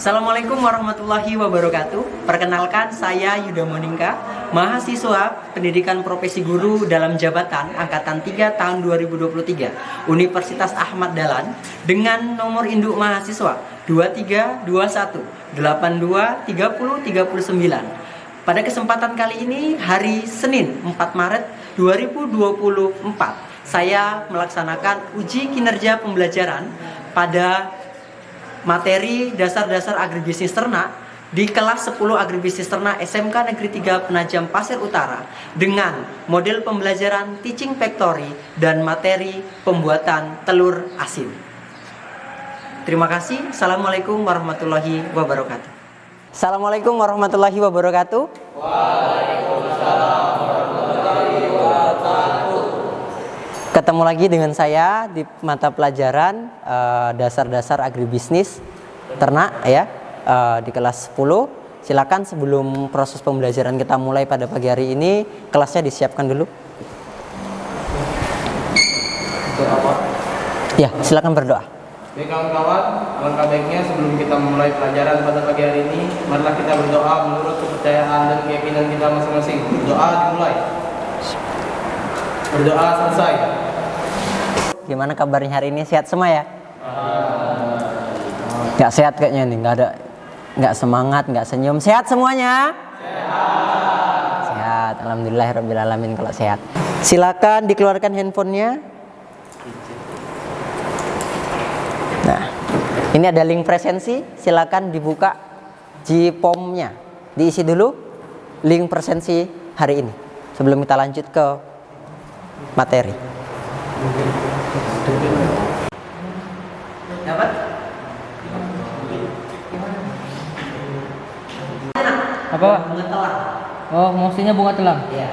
Assalamualaikum warahmatullahi wabarakatuh. Perkenalkan, saya Yuda Moningka, mahasiswa Pendidikan Profesi Guru dalam Jabatan Angkatan 3 tahun 2023 Universitas Ahmad Dahlan dengan nomor induk mahasiswa 2321 82 30 39. Pada kesempatan kali ini, hari Senin 4 Maret 2024, saya melaksanakan uji kinerja pembelajaran pada materi dasar-dasar agribisnis ternak di kelas 10 agribisnis ternak SMK Negeri 3 Penajam Pasir Utara dengan model pembelajaran teaching factory dan materi pembuatan telur asin. Terima kasih. Assalamualaikum warahmatullahi wabarakatuh. Assalamualaikum warahmatullahi wabarakatuh. Waalaikumsalam warahmatullahi wabarakatuh. Ketemu lagi dengan saya di mata pelajaran dasar-dasar agribisnis ternak ya, di kelas 10. Silakan sebelum proses pembelajaran kita mulai pada pagi hari ini, kelasnya disiapkan dulu. Ya, silakan berdoa. Baik kawan-kawan, alangkah baiknya sebelum kita memulai pelajaran pada pagi hari ini, marilah kita berdoa menurut kepercayaan dan keyakinan kita masing-masing. Doa dimulai. Berdoa selesai. Gimana kabarnya hari ini? Sehat semua ya? Nggak sehat kayaknya nih, nggak semangat, nggak senyum. Sehat semuanya? Sehat. Alhamdulillahirrabbilalamin kalau sehat. Silakan dikeluarkan handphonenya. Nah, ini ada link presensi. Silakan dibuka JPOM-nya. Diisi dulu link presensi hari ini sebelum kita lanjut ke materi. Dapat? Apa? Bunga telang. Oh, mausinya bunga telang. Iya.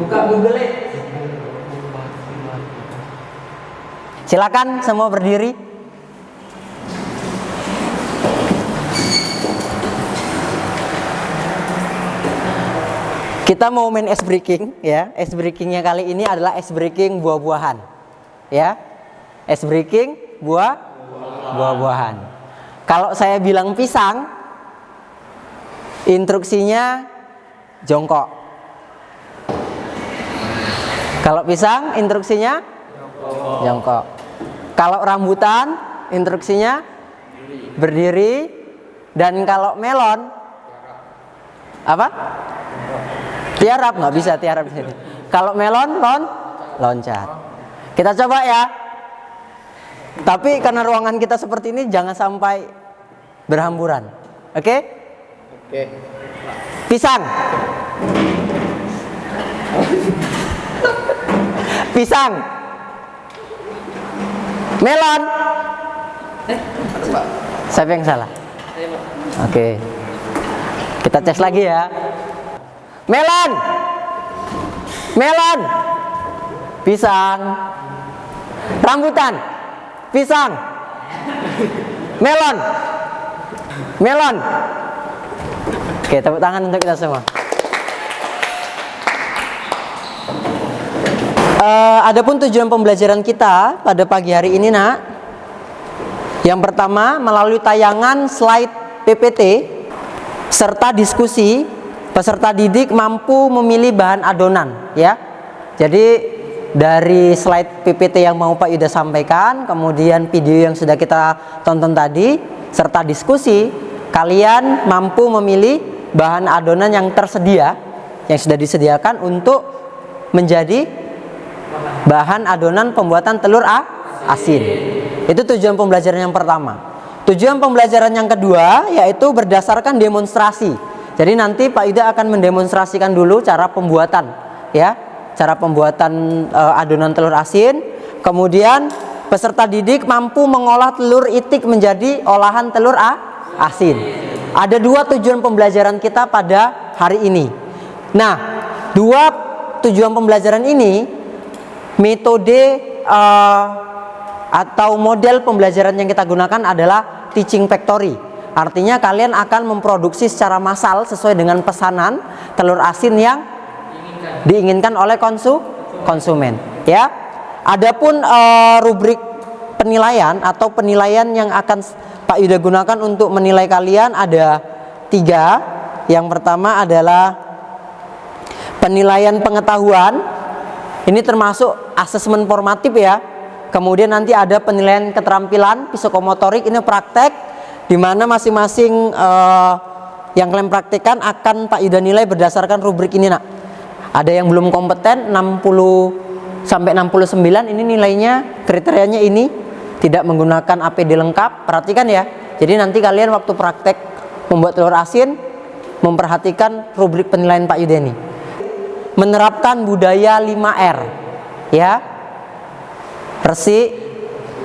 Buka Google. Silakan semua berdiri. Kita mau main ice breaking ya. Ice breakingnya kali ini adalah ice breaking buah-buahan. Ya. Ice breaking buah-buahan. Kalau saya bilang pisang, instruksinya jongkok. Kalau pisang, instruksinya jongkok. Kalau rambutan, instruksinya berdiri. Dan kalau melon, apa? Tiarap, nggak bisa tiarap di sini. Kalau melon, loncat. Kita coba ya. Tapi karena ruangan kita seperti ini, jangan sampai berhamburan. Oke? Oke. Pisang. Pisang. Melon. Siapa yang salah? Oke. Kita tes lagi ya. Melon. Melon. Pisang. Rambutan. Pisang. Melon. Melon. Oke, tepuk tangan untuk kita semua. Adapun tujuan pembelajaran kita pada pagi hari ini, Nak. Yang pertama, melalui tayangan slide PPT serta diskusi, peserta didik mampu memilih bahan adonan, ya. Jadi dari slide PPT yang mau Pak Yuda sampaikan, kemudian video yang sudah kita tonton tadi, serta diskusi, kalian mampu memilih bahan adonan yang tersedia, yang sudah disediakan untuk menjadi bahan adonan pembuatan telur asin. Itu tujuan pembelajaran yang pertama. Tujuan pembelajaran yang kedua yaitu berdasarkan demonstrasi. Jadi nanti Pak Yuda akan mendemonstrasikan dulu cara pembuatan, ya, cara pembuatan adonan telur asin. Kemudian peserta didik mampu mengolah telur itik menjadi olahan telur asin. Ada dua tujuan pembelajaran kita pada hari ini. Nah, dua tujuan pembelajaran ini, metode atau model pembelajaran yang kita gunakan adalah teaching factory. Artinya kalian akan memproduksi secara massal sesuai dengan pesanan telur asin yang diinginkan oleh konsumen, ya. Adapun rubrik penilaian atau penilaian yang akan Pak Yuda gunakan untuk menilai kalian ada 3. Yang pertama adalah penilaian pengetahuan. Ini termasuk asesmen formatif ya. Kemudian nanti ada penilaian keterampilan psikomotorik, ini praktek, di mana masing-masing yang kalian praktekkan akan Pak Yuda nilai berdasarkan rubrik ini nak. Ada yang belum kompeten 60 sampai 69, ini nilainya kriterianya ini, tidak menggunakan APD lengkap. Perhatikan ya. Jadi nanti kalian waktu praktek membuat telur asin memperhatikan rubrik penilaian Pak Yuda ini. Menerapkan budaya 5R ya. Resik,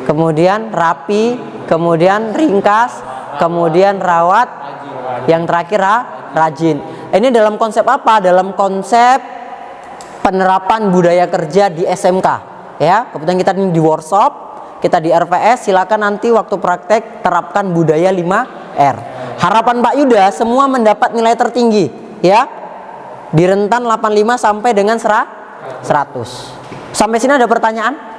kemudian rapi, kemudian ringkas, kemudian rawat, yang terakhir rajin. Ini dalam konsep apa? Dalam konsep penerapan budaya kerja di SMK ya. Kebetulan kita di workshop, kita di RPS, silakan nanti waktu praktek terapkan budaya 5R. Harapan Pak Yuda semua mendapat nilai tertinggi ya, di rentan 85 sampai dengan 100. Sampai sini ada pertanyaan?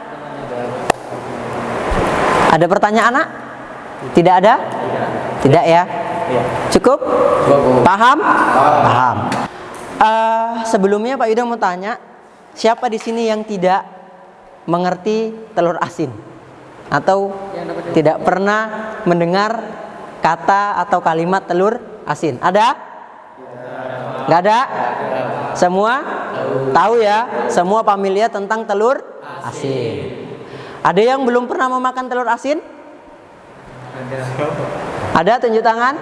Ada pertanyaan nak? Tidak ada? Tidak ya? Cukup? Paham? Paham. Sebelumnya Pak Yuda mau tanya, siapa di sini yang tidak mengerti telur asin atau tidak pernah mendengar kata atau kalimat telur asin? Ada? Nggak ada? Semua tahu ya? Semua familiar tentang telur asin. Ada yang belum pernah memakan telur asin? Ada, tunjuk tangan.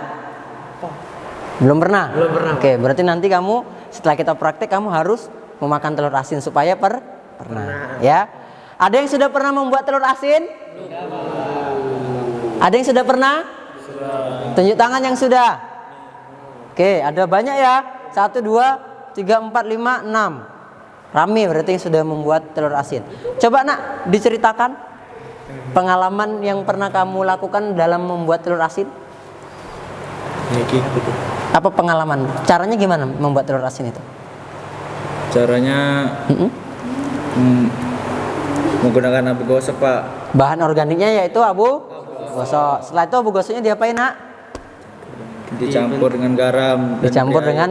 Belum pernah? Belum pernah. Oke, berarti nanti kamu setelah kita praktek kamu harus memakan telur asin supaya pernah. Ya. Ada yang sudah pernah membuat telur asin? Ada yang sudah pernah? Tunjuk tangan yang sudah. Oke, ada banyak ya. 1, 2, 3, 4, 5, 6. Rame berarti yang sudah membuat telur asin. Coba nak diceritakan pengalaman yang pernah kamu lakukan dalam membuat telur asin. Apa pengalaman? Caranya gimana membuat telur asin itu? Caranya menggunakan abu gosok Pak. Bahan organiknya yaitu abu gosok. Setelah itu abu gosoknya diapain nak? Dicampur dengan garam. Dicampur dengan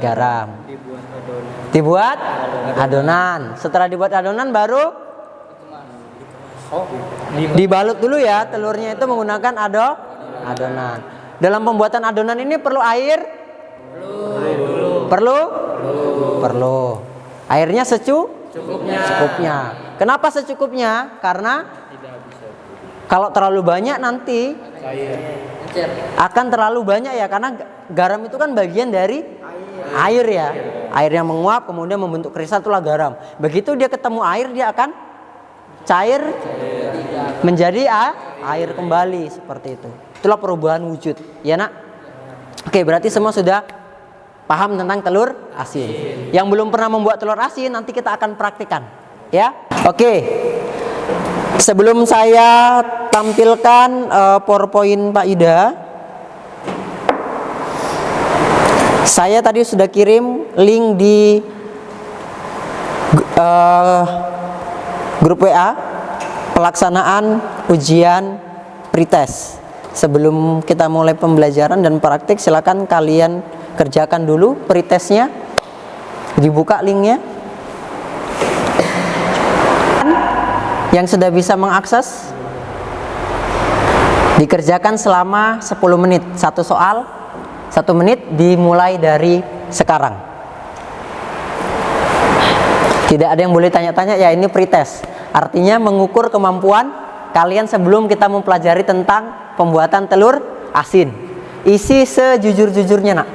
garam. Dibuat adonan. Setelah dibuat adonan baru dibalut dulu ya. Telurnya itu menggunakan adonan. Dalam pembuatan adonan ini perlu air? Perlu. Airnya secukupnya. Kenapa secukupnya? Karena kalau terlalu banyak nanti akan terlalu banyak ya, karena garam itu kan bagian dari air ya. Air yang menguap kemudian membentuk kristal, itulah garam. Begitu dia ketemu air, dia akan cair menjadi air kembali, seperti itu. Itulah perubahan wujud ya nak. Oke, berarti semua sudah paham tentang telur asin. Yang belum pernah membuat telur asin nanti kita akan praktikkan ya. Oke, sebelum saya tampilkan PowerPoint Pak Yuda, saya tadi sudah kirim link di grup WA pelaksanaan ujian pretest. Sebelum kita mulai pembelajaran dan praktik, silakan kalian kerjakan dulu pretestnya. Dibuka linknya. Yang sudah bisa mengakses, dikerjakan selama 10 menit. Satu soal 1 menit, dimulai dari sekarang. Tidak ada yang boleh tanya-tanya ya, ini pretest. Artinya mengukur kemampuan kalian sebelum kita mempelajari tentang pembuatan telur asin. Isi sejujur-jujurnya nak.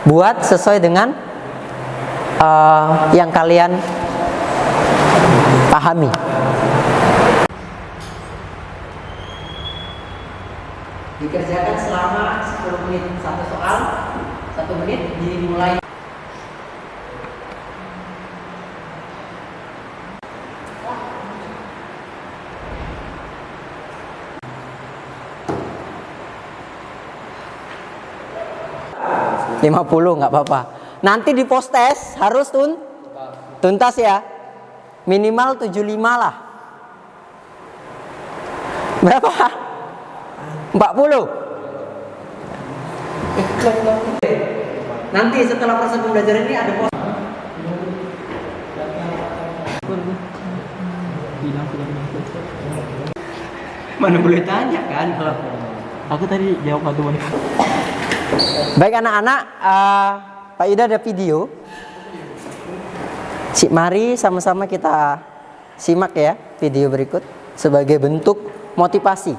Buat sesuai dengan yang kalian pahami. Dikerjakan selama 10 menit. Satu soal 1 menit, dimulai. $50 nggak apa-apa. Nanti di post test harus tuntas ya. Minimal 75 lah. Berapa? 40. Nanti setelah proses pembelajaran ini ada pos. Mana boleh tanya kan kalau Aku tadi jawab satu menit. baik anak-anak, Pak Yuda ada video. Mari sama-sama kita simak ya video berikut sebagai bentuk motivasi.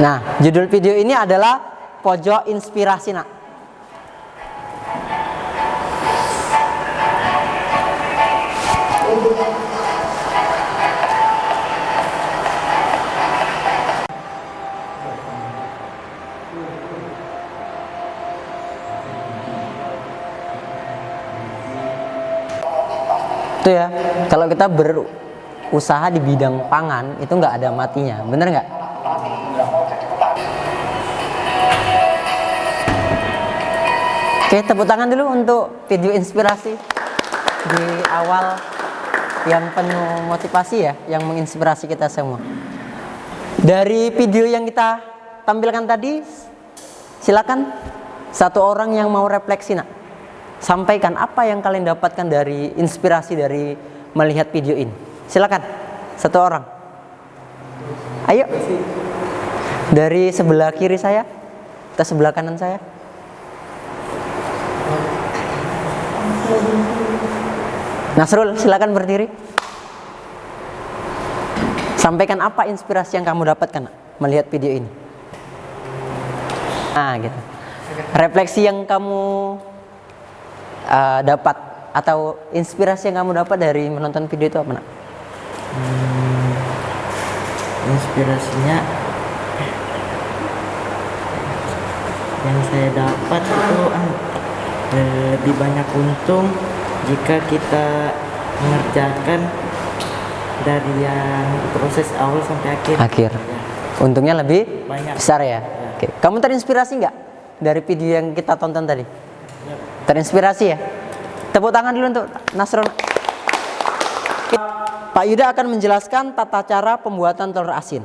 Nah, judul video ini adalah Pojok Inspirasi, Nak. Itu ya, kalau kita berusaha di bidang pangan itu nggak ada matinya, bener nggak? Oke, tepuk tangan dulu untuk video inspirasi di awal yang penuh motivasi ya, yang menginspirasi kita semua. Dari video yang kita tampilkan tadi, silakan satu orang yang mau refleksi, Nak. Sampaikan apa yang kalian dapatkan dari inspirasi dari melihat video ini. Silakan, satu orang. Ayo. Dari sebelah kiri saya atau sebelah kanan saya. Nasrul, silakan berdiri. Sampaikan apa inspirasi yang kamu dapatkan, Nak, melihat video ini. Nah, gitu. Refleksi yang kamu dapat atau inspirasi yang kamu dapat dari menonton video itu apa, Nak? Inspirasinya yang saya dapat itu lebih banyak untung jika kita mengerjakan dari yang proses awal sampai akhir. Ya. Untungnya lebih Banyak. besar ya. Oke. Kamu terinspirasi nggak dari video yang kita tonton tadi? Terinspirasi ya? Tepuk tangan dulu untuk Nasrul. Pak Yuda akan menjelaskan tata cara pembuatan telur asin.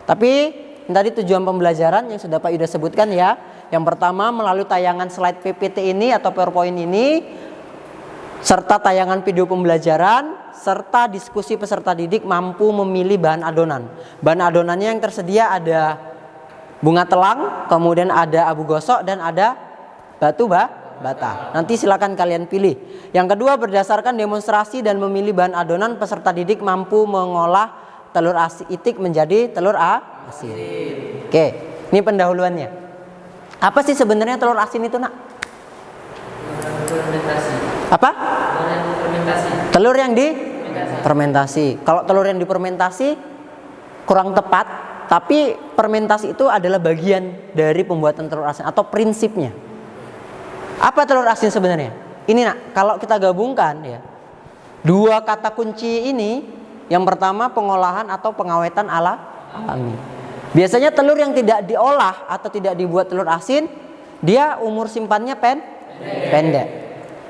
Tapi tadi tujuan pembelajaran yang sudah Pak Yuda sebutkan ya. Yang pertama, melalui tayangan slide PPT ini atau PowerPoint ini, serta tayangan video pembelajaran, serta diskusi peserta didik mampu memilih bahan adonan. Bahan adonannya yang tersedia ada bunga telang, kemudian ada abu gosok, dan ada batu bata. Nanti silakan kalian pilih. Yang kedua, berdasarkan demonstrasi dan memilih bahan adonan, peserta didik mampu mengolah telur asin itik menjadi telur asin. Oke, ini pendahuluannya. Apa sih sebenarnya telur asin itu, Nak? Apa? Telur yang difermentasi. Kalau telur yang difermentasi kurang tepat, tapi fermentasi itu adalah bagian dari pembuatan telur asin atau prinsipnya. Apa telur asin sebenarnya? Ini, Nak, kalau kita gabungkan ya, dua kata kunci ini, yang pertama pengolahan atau pengawetan alami. Biasanya telur yang tidak diolah atau tidak dibuat telur asin, dia umur simpannya pendek.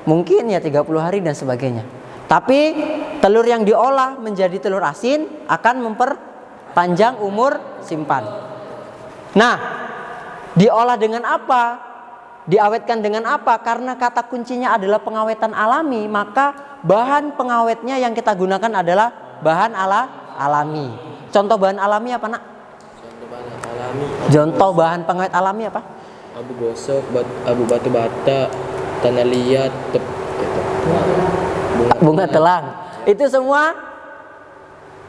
Mungkin ya 30 hari dan sebagainya. Tapi telur yang diolah menjadi telur asin akan memperpanjang umur simpan. Nah, diolah dengan apa? Diawetkan dengan apa? Karena kata kuncinya adalah pengawetan alami, maka bahan pengawetnya yang kita gunakan adalah bahan alami. Contoh bahan alami apa, Nak? Contoh bahan pengawet alami apa? Abu gosok, abu batu bata, tanah liat, gitu. Bunga telang. Itu semua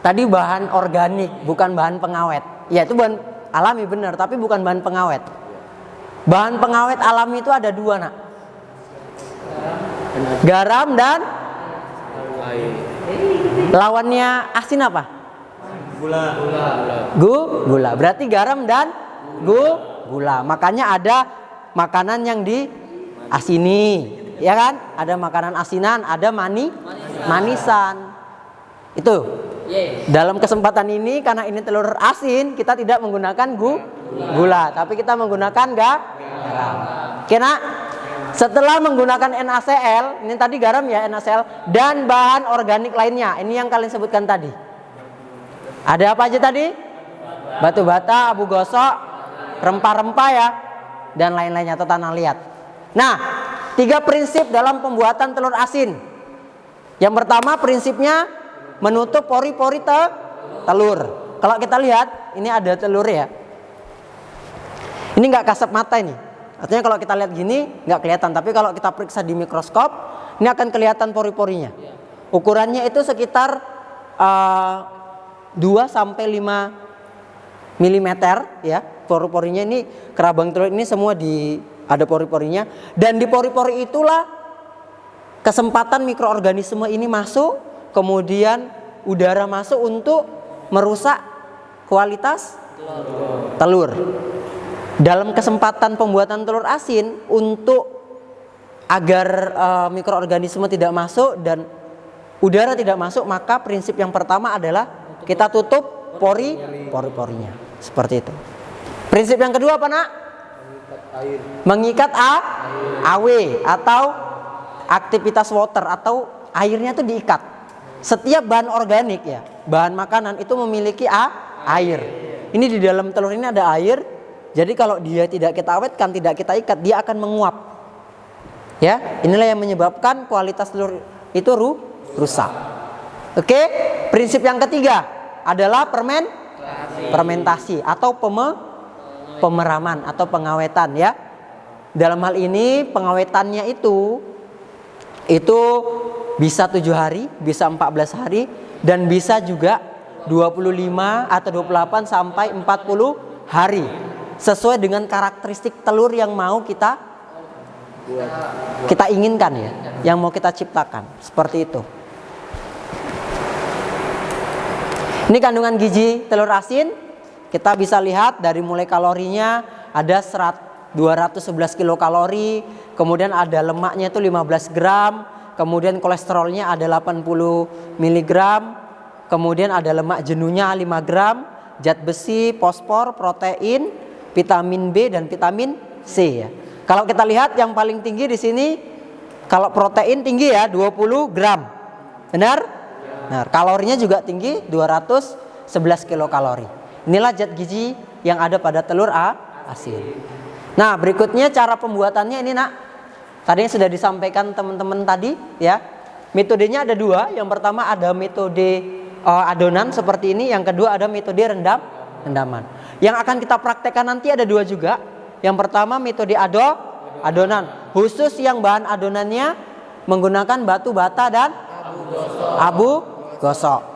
tadi bahan organik, bukan bahan pengawet. Ya, itu bahan alami benar, tapi bukan bahan pengawet. Bahan pengawet alami itu ada dua, Nak. Garam dan lawannya asin apa? Gula. Berarti garam dan gula. Makanya ada makanan yang diasini, ya kan? Ada makanan asinan, ada manisan. Itu. Dalam kesempatan ini karena ini telur asin, kita tidak menggunakan gula, tapi kita menggunakan garam. Oke, Nak? Setelah menggunakan NaCl, ini tadi garam ya, NaCl, dan bahan organik lainnya, ini yang kalian sebutkan tadi. Ada apa aja tadi? Batu bata, abu gosok, rempah-rempah ya, dan lain-lainnya atau tanah liat. Nah, 3 prinsip dalam pembuatan telur asin. Yang pertama prinsipnya menutup pori-pori telur. Kalau kita lihat, ini ada telur ya. Ini nggak kasat mata ini. Artinya kalau kita lihat gini nggak kelihatan, tapi kalau kita periksa di mikroskop, ini akan kelihatan pori-porinya. Ukurannya itu sekitar 2 sampai 5 mm ya. Pori-porinya ini, kerabang telur ini semua ada pori-porinya, dan di pori-pori itulah kesempatan mikroorganisme ini masuk, kemudian udara masuk untuk merusak kualitas telur. Dalam kesempatan pembuatan telur asin, untuk agar mikroorganisme tidak masuk dan udara tidak masuk, maka prinsip yang pertama adalah kita tutup pori-porinya. Seperti itu. Prinsip yang kedua apa nak? Mengikat AW atau aktivitas water, atau airnya itu diikat. Setiap bahan organik ya, bahan makanan itu memiliki air. Ini di dalam telur ini ada air. Jadi kalau dia tidak kita awetkan, tidak kita ikat, dia akan menguap. Ya, inilah yang menyebabkan kualitas telur itu rusak. Oke, prinsip yang ketiga adalah fermentasi atau pemeraman atau pengawetan ya. Dalam hal ini pengawetannya itu bisa 7 hari, bisa 14 hari, dan bisa juga 25 atau 28 sampai 40 hari. Sesuai dengan karakteristik telur yang mau kita inginkan ya, yang mau kita ciptakan. Seperti itu. Ini kandungan gizi telur asin. Kita bisa lihat dari mulai kalorinya ada 211 kilokalori, kemudian ada lemaknya itu 15 gram, kemudian kolesterolnya ada 80 mg, kemudian ada lemak jenuhnya 5 gram, zat besi, fosfor, protein, vitamin B dan vitamin C ya. Kalau kita lihat yang paling tinggi di sini, kalau protein tinggi ya 20 gram. Benar? Nah, kalorinya juga tinggi 211 kilokalori. Inilah zat gizi yang ada pada telur asin. Nah, berikutnya cara pembuatannya ini nak. Tadi sudah disampaikan teman-teman tadi ya. Metodenya ada 2. Yang pertama ada metode adonan seperti ini, yang kedua ada metode rendaman. Yang akan kita praktekkan nanti ada 2 juga. Yang pertama metode adonan, khusus yang bahan adonannya menggunakan batu bata dan abu gosok.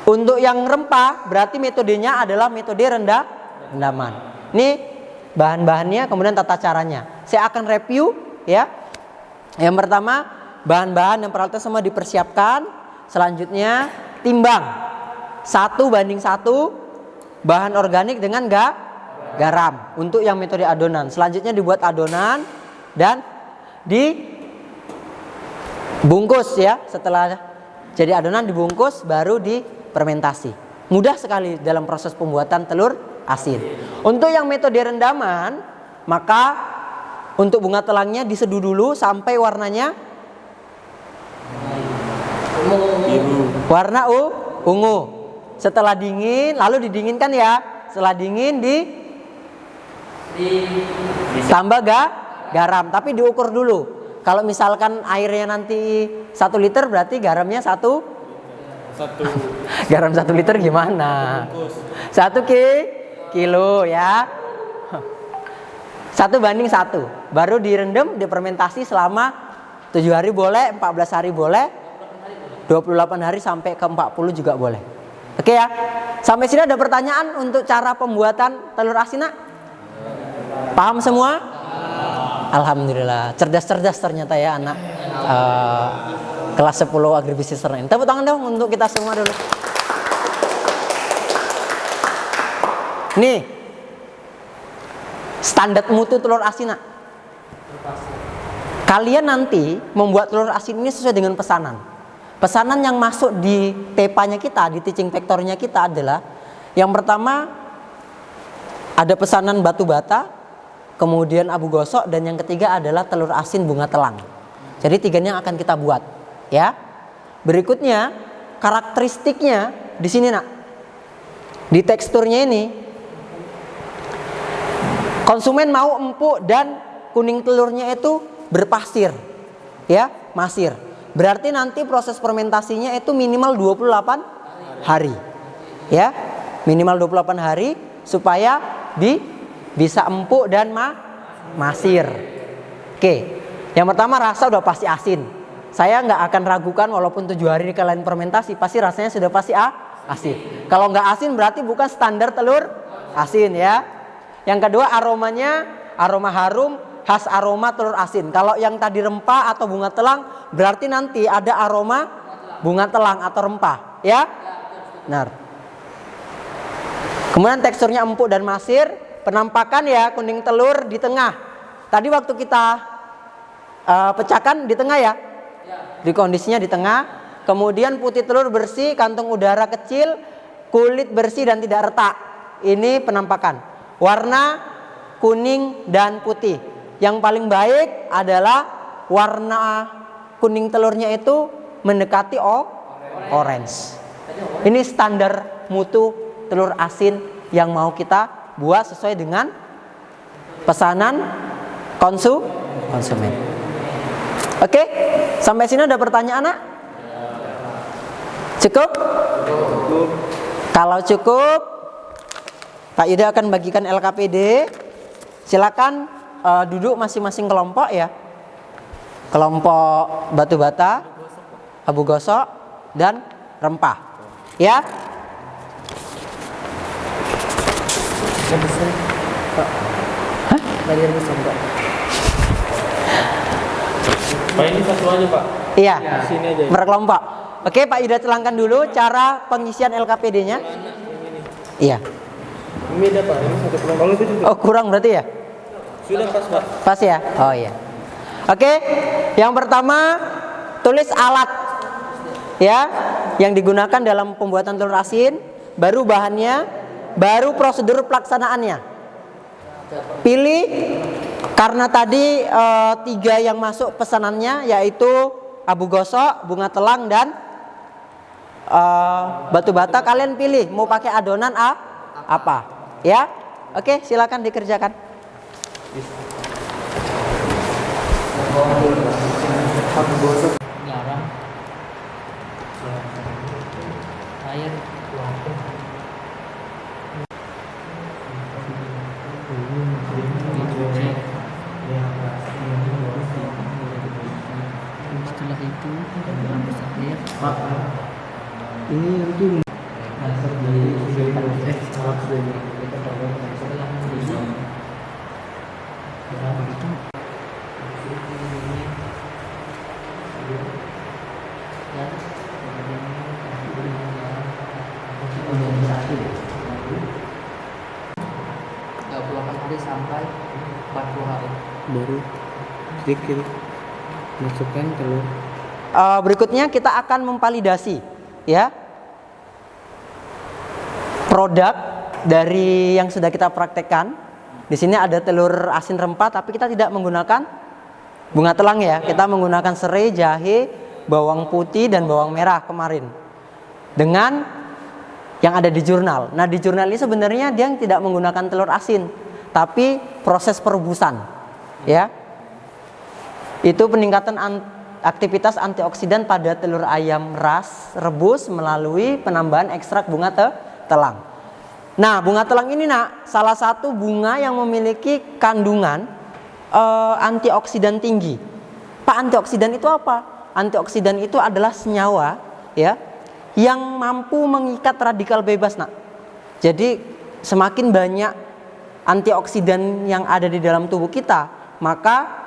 Untuk yang rempah berarti metodenya adalah metode rendaman. Ini bahan-bahannya, kemudian tata caranya. Saya akan review ya. Yang pertama bahan-bahan dan peralatan semua dipersiapkan. Selanjutnya timbang 1:1 bahan organik dengan garam untuk yang metode adonan. Selanjutnya dibuat adonan dan dibungkus ya. Setelah jadi adonan dibungkus baru difermentasi. Mudah sekali dalam proses pembuatan telur asin. Untuk yang metode rendaman, maka untuk bunga telangnya diseduh dulu sampai warnanya warna ungu. Setelah dingin, lalu didinginkan ya. Setelah dingin tambah garam, tapi diukur dulu. Kalau misalkan airnya nanti 1 liter, berarti garamnya satu. Garam 1 liter gimana? 1 kilo ya. 1:1. Baru direndam, difermentasi selama 7 hari boleh, 14 hari boleh, 28 hari sampai ke 40 juga boleh. Oke ya. Sampai sini ada pertanyaan untuk cara pembuatan telur asin nak? Paham semua? Alhamdulillah. Cerdas-cerdas ternyata ya anak kelas 10 agribisnis ini. Tepuk tangan dong untuk kita semua dulu. Nih, standar mutu telur asin nak. Kalian nanti membuat telur asin ini sesuai dengan pesanan. Pesanan yang masuk di tepanya kita, di teaching factornya kita adalah yang pertama ada pesanan batu bata, kemudian abu gosok, dan yang ketiga adalah telur asin bunga telang. Jadi 3 yang akan kita buat, ya. Berikutnya karakteristiknya di sini nak. Di teksturnya ini konsumen mau empuk dan kuning telurnya itu berpasir, ya, masir. Berarti nanti proses fermentasinya itu minimal 28 hari. Ya, minimal 28 hari supaya bisa empuk dan masir. Oke. Yang pertama, rasa udah pasti asin. Saya nggak akan ragukan walaupun 7 hari kalian fermentasi, pasti rasanya sudah pasti asin. Kalau nggak asin berarti bukan standar telur asin, ya. Yang kedua, aromanya aroma harum khas aroma telur asin. Kalau yang tadi rempah atau bunga telang berarti nanti ada aroma bunga telang atau rempah, ya. Benar. Kemudian teksturnya empuk dan masir. Penampakan ya, kuning telur di tengah. Tadi waktu kita pecahkan di tengah ya, di kondisinya di tengah. Kemudian putih telur bersih, kantung udara kecil, kulit bersih dan tidak retak. Ini penampakan. Warna kuning dan putih. Yang paling baik adalah warna kuning telurnya itu mendekati orange. Ini standar mutu telur asin yang mau kita buat sesuai dengan pesanan konsumen. Oke, sampai sini ada pertanyaan, Nak? Cukup? Kalau cukup, Pak Yuda akan bagikan LKPD. Silakan duduk masing-masing kelompok ya. Kelompok batu bata, abu gosok, dan rempah. Ya. Hah? Pak ini satu aja Pak. Iya. Sini aja. Berkelompok. Oke, Pak Yuda terangkan dulu cara pengisian LKPD-nya. Iya. Ini ada Pak, ini satu kelompok. Oh, kurang berarti ya? Sudah pas Pak. Pas ya? Oh iya. Oke, yang pertama tulis alat ya yang digunakan dalam pembuatan telur asin, baru bahannya, baru prosedur pelaksanaannya. Pilih karena tadi 3 yang masuk pesanannya yaitu abu gosok, bunga telang dan batu bata. Kalian pilih mau pakai adonan apa ya? Oke, silakan dikerjakan. Garam, air, setelah itu habis air Ini nanti setelah mendidih dan 28 hari sampai 40 hari. baru sedikit masukkan telur. Berikutnya kita akan memvalidasi ya produk dari yang sudah kita praktekkan. Di sini ada telur asin rempah, tapi kita tidak menggunakan bunga telang ya. Kita menggunakan serai, jahe, bawang putih dan bawang merah kemarin dengan yang ada di jurnal. Nah, di jurnal ini sebenarnya dia tidak menggunakan telur asin, tapi proses perebusan ya. Itu peningkatan aktivitas antioksidan pada telur ayam ras rebus melalui penambahan ekstrak bunga telang. Nah, bunga telang ini Nak, salah satu bunga yang memiliki kandungan antioksidan tinggi. Pak, antioksidan itu apa? Antioksidan itu adalah senyawa ya yang mampu mengikat radikal bebas, Nak. Jadi semakin banyak antioksidan yang ada di dalam tubuh kita, maka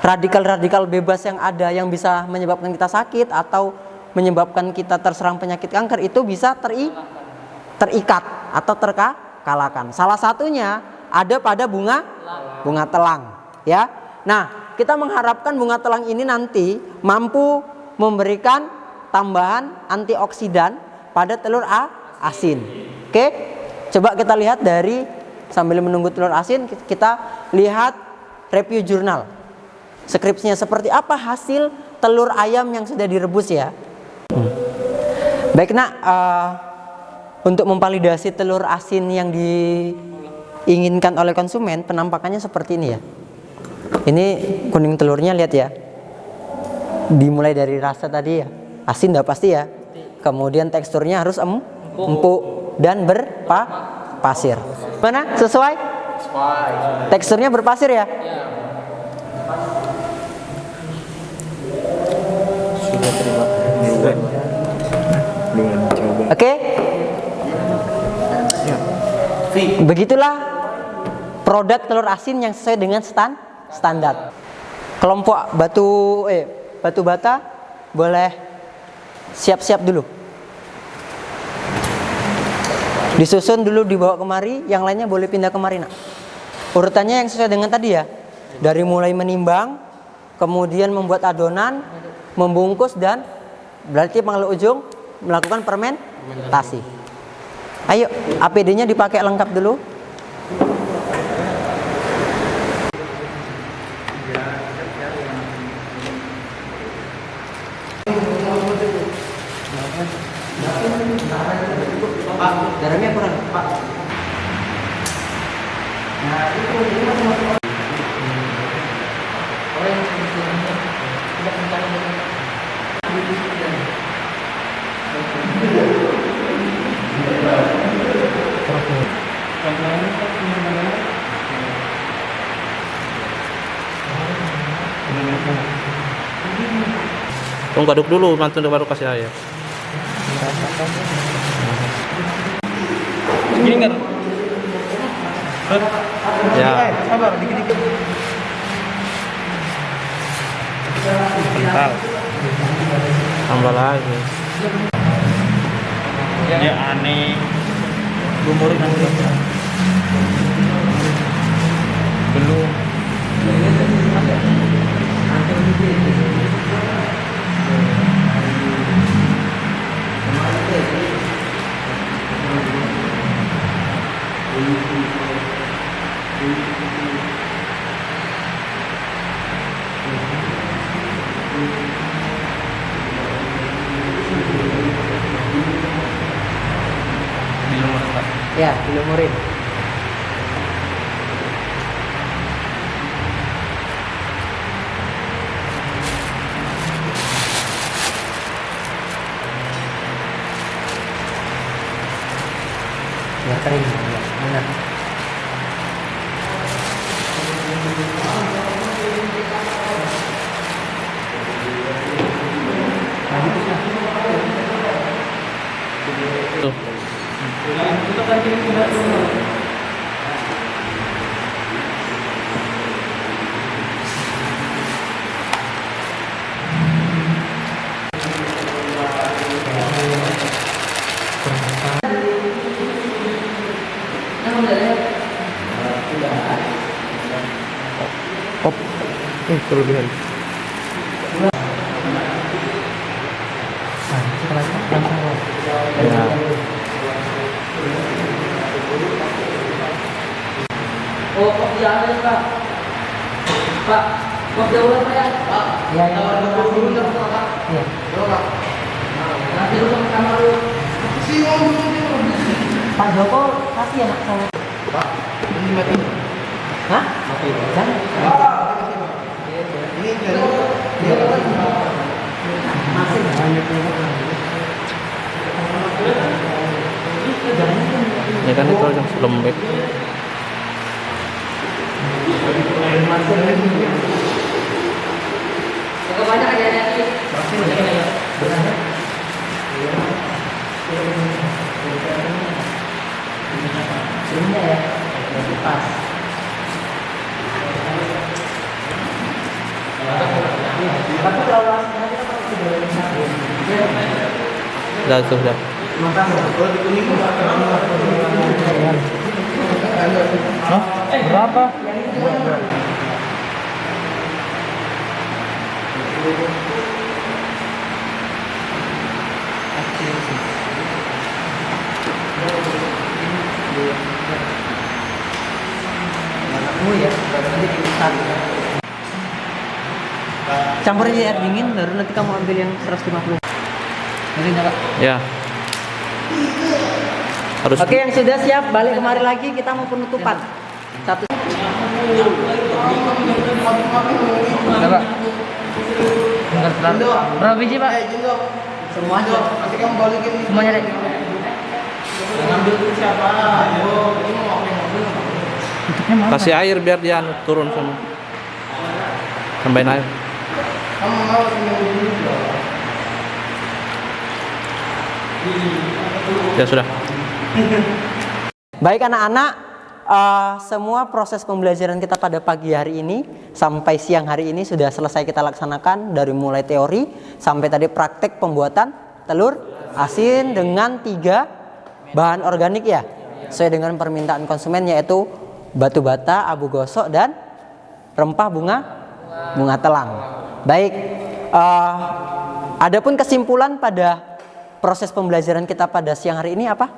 radikal-radikal bebas yang ada yang bisa menyebabkan kita sakit atau menyebabkan kita terserang penyakit kanker itu bisa terikat atau terkalahkan. Salah satunya ada pada bunga telang ya. Nah, kita mengharapkan bunga telang ini nanti mampu memberikan tambahan antioksidan pada telur asin. Oke, coba kita lihat dari sambil menunggu telur asin, kita lihat review jurnal. Skripsinya seperti apa hasil telur ayam yang sudah direbus ya. Baik Nak, untuk memvalidasi telur asin yang diinginkan oleh konsumen, penampakannya seperti ini ya. Ini kuning telurnya, lihat ya. Dimulai dari rasa tadi ya, asin udah pasti ya. Kemudian teksturnya harus empuk dan berpasir. Mana? Sesuai? Teksturnya berpasir ya? Oke? Begitulah produk telur asin yang sesuai dengan standar. Kelompok batu bata boleh siap-siap dulu. Disusun dulu, dibawa kemari, yang lainnya boleh pindah kemari nak. Urutannya yang sesuai dengan tadi ya. Dari mulai menimbang, kemudian membuat adonan, membungkus, dan berarti panggal ujung melakukan fermentasi. Ayo, APD-nya dipakai lengkap dulu. Garamnya kurang, Pak. Nah, itu ini masuk. Tunggu aduk dulu, mantu baru kasih air. Gini kan? Ya. Sabar, dikit-dikit. Kental. Tambah lagi. Ya aneh. Gumurin nanti. Belum. Ya, dilumurin. Biar kering, ya, benar. Tuh. Kelebihan. Ya. Oh, kok jangan Pak? Pak, kok jauh Pak ya? Pak. Ya, yang Pak. ya. Nanti lu sama kamar lu. Pak Joko kasih anak saya. Pak, ini mati. Hah? Mati. Jangan. Ini dari Masih banyak Ya kan itu yang lembek. Agak banyak aja nanti. Ini ya, pas. Tapi kalau langsung aja kan Sudah, sudah. Hah? Berapa? ya, nanti diikat. Campur aja air dingin, baru nanti kamu ambil yang 150. Jadi enggak, Pak? Ya. Harus Oke, yang sudah siap balik kemari lagi, kita mau penutupan. Satu. Ada, Pak. Berapa biji, Pak? Semuanya. Nanti kamu balikin. Semuanya, Dek. Ngambil dulu siapa? Ayo, ini mau kasih air biar dia turun semua. Tambahin air. kamu mau semua dulu. Ya sudah. Baik anak-anak, semua proses pembelajaran kita pada pagi hari ini sampai siang hari ini sudah selesai kita laksanakan, dari mulai teori sampai tadi praktek pembuatan telur asin dengan 3 bahan organik ya, sesuai dengan permintaan konsumen, yaitu batu bata, abu gosok, dan rempah bunga telang. Baik, adapun kesimpulan pada proses pembelajaran kita pada siang hari ini apa?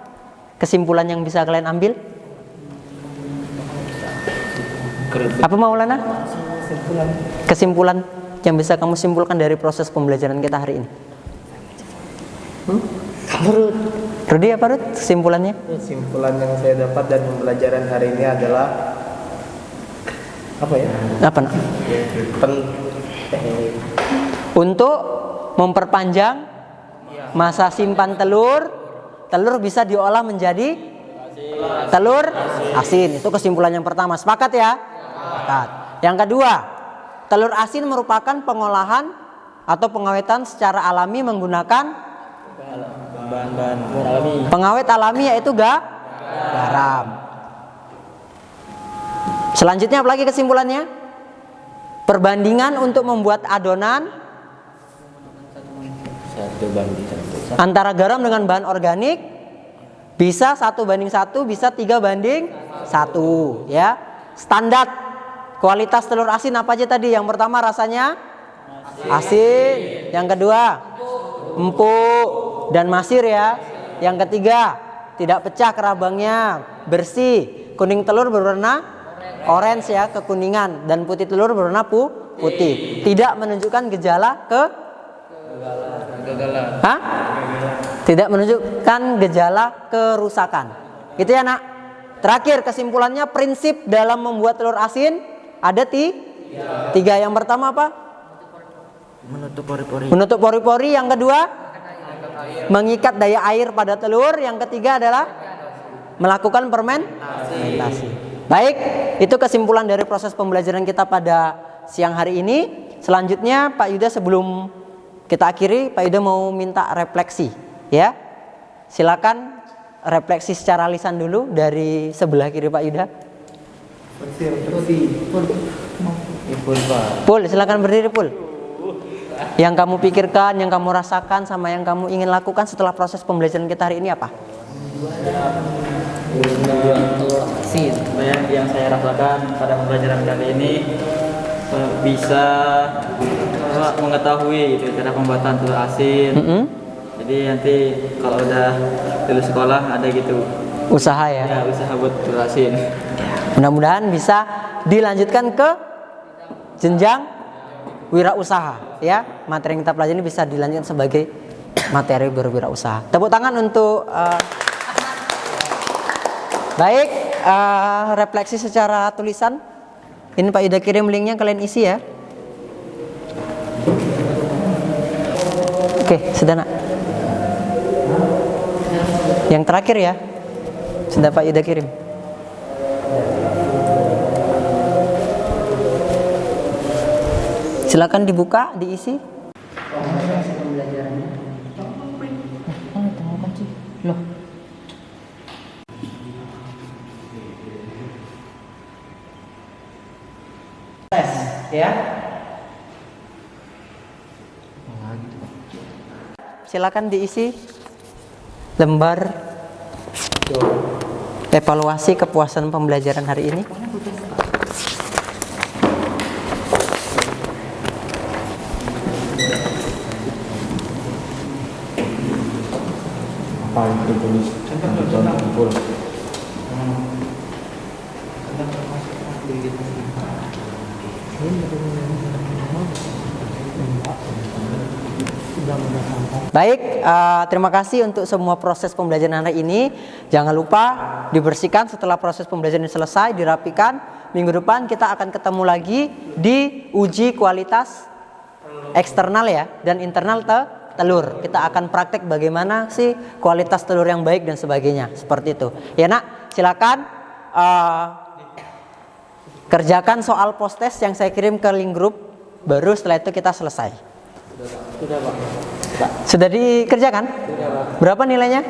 Kesimpulan yang bisa kalian ambil? Apa Maulana? Kesimpulan yang bisa kamu simpulkan dari proses pembelajaran kita hari ini? Rudi, apa Rud? Kesimpulannya? Kesimpulan yang saya dapat dari pembelajaran hari ini adalah apa ya? Apa nak? Untuk memperpanjang masa simpan telur bisa diolah menjadi telur asin. Itu kesimpulan yang pertama. Sepakat ya? Sepakat. Yang kedua, telur asin merupakan pengolahan atau pengawetan secara alami menggunakan Bahan-bahan alami. pengawet alami, yaitu garam. Selanjutnya apa lagi kesimpulannya? Perbandingan untuk membuat adonan 1:1. antara garam dengan bahan organik bisa 1:1, bisa 3:1 ya. Standar kualitas telur asin apa aja tadi? Yang pertama rasanya asin, yang kedua empuk dan masir ya, yang ketiga tidak pecah kerabangnya, bersih, kuning telur berwarna orange ya, kekuningan, dan putih telur berwarna putih, tidak menunjukkan gejala Hah? Tidak menunjukkan gejala kerusakan. Gitu ya nak. Terakhir kesimpulannya, prinsip dalam membuat telur asin ada 3. Yang pertama apa? Menutup pori-pori. Yang kedua, mengikat daya air pada telur. Yang ketiga adalah melakukan fermentasi. Baik, itu kesimpulan dari proses pembelajaran kita pada siang hari ini. Selanjutnya Pak Yuda, sebelum kita akhiri, Pak Yuda mau minta refleksi ya. Silakan refleksi secara lisan dulu dari sebelah kiri Pak Yuda. Pul, silakan berdiri Pul. Yang kamu pikirkan, yang kamu rasakan, sama yang kamu ingin lakukan setelah proses pembelajaran kita hari ini apa? Yang saya rasakan pada pembelajaran kali ini bisa mengetahui gitu, cara pembuatan telur asin. Jadi nanti kalau udah lulus sekolah ada gitu Usaha ya. ya usaha buat telur asin. Mudah-mudahan bisa dilanjutkan ke jenjang wirausaha ya. Materi yang kita pelajari ini bisa dilanjutkan sebagai materi berwirausaha. Tepuk tangan untuk baik, refleksi secara tulisan. Ini Pak Yuda kirim linknya, kalian isi ya. Oke, sudah nak. Yang terakhir ya, sudah Pak Yuda kirim. Silakan dibuka, diisi. Loh. Tes, ya. Silakan diisi lembar evaluasi kepuasan pembelajaran hari ini. Apa yang tertulis? Full. Baik, terima kasih untuk semua proses pembelajaran hari ini. Jangan lupa dibersihkan setelah proses pembelajaran ini selesai, dirapikan. Minggu depan kita akan ketemu lagi di uji kualitas eksternal ya dan internal telur. Kita akan praktek bagaimana sih kualitas telur yang baik dan sebagainya. Seperti itu. Ya nak, silakan kerjakan soal post test yang saya kirim ke link grup. Baru setelah itu kita selesai. Sudah Pak. Sudah dikerjakan? Sudah Pak. Berapa nilainya?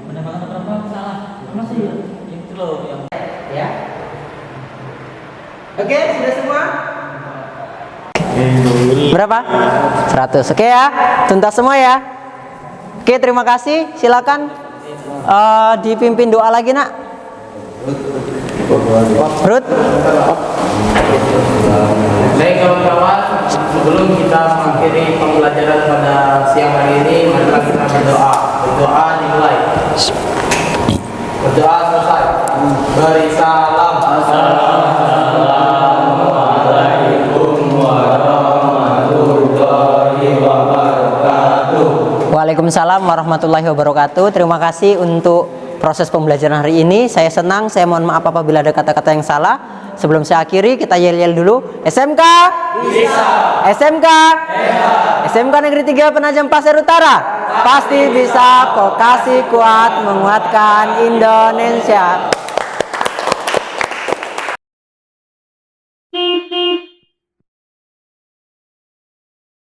Pendapatan berapa salah? Masih itu loh yang Ya. Oke, sudah semua? Berapa? 100. Oke ya, tuntas semua ya. Oke, terima kasih. Silakan dipimpin doa lagi nak. Ruth. Baik kawan-kawan, sebelum kita mengakhiri pembelajaran pada siang hari ini, marilah kita berdoa. Berdoa dimulai. Berdoa selesai. Beri salam. Assalamualaikum warahmatullahi wabarakatuh. Waalaikumsalam warahmatullahi wabarakatuh. Terima kasih untuk proses pembelajaran hari ini. Saya senang, saya mohon maaf apabila ada kata-kata yang salah. Sebelum saya akhiri, kita yel-yel dulu. SMK bisa. SMK bisa. SMK Negeri 3 Penajam Pasir Utara pasti bisa. Vokasi kuat menguatkan Indonesia.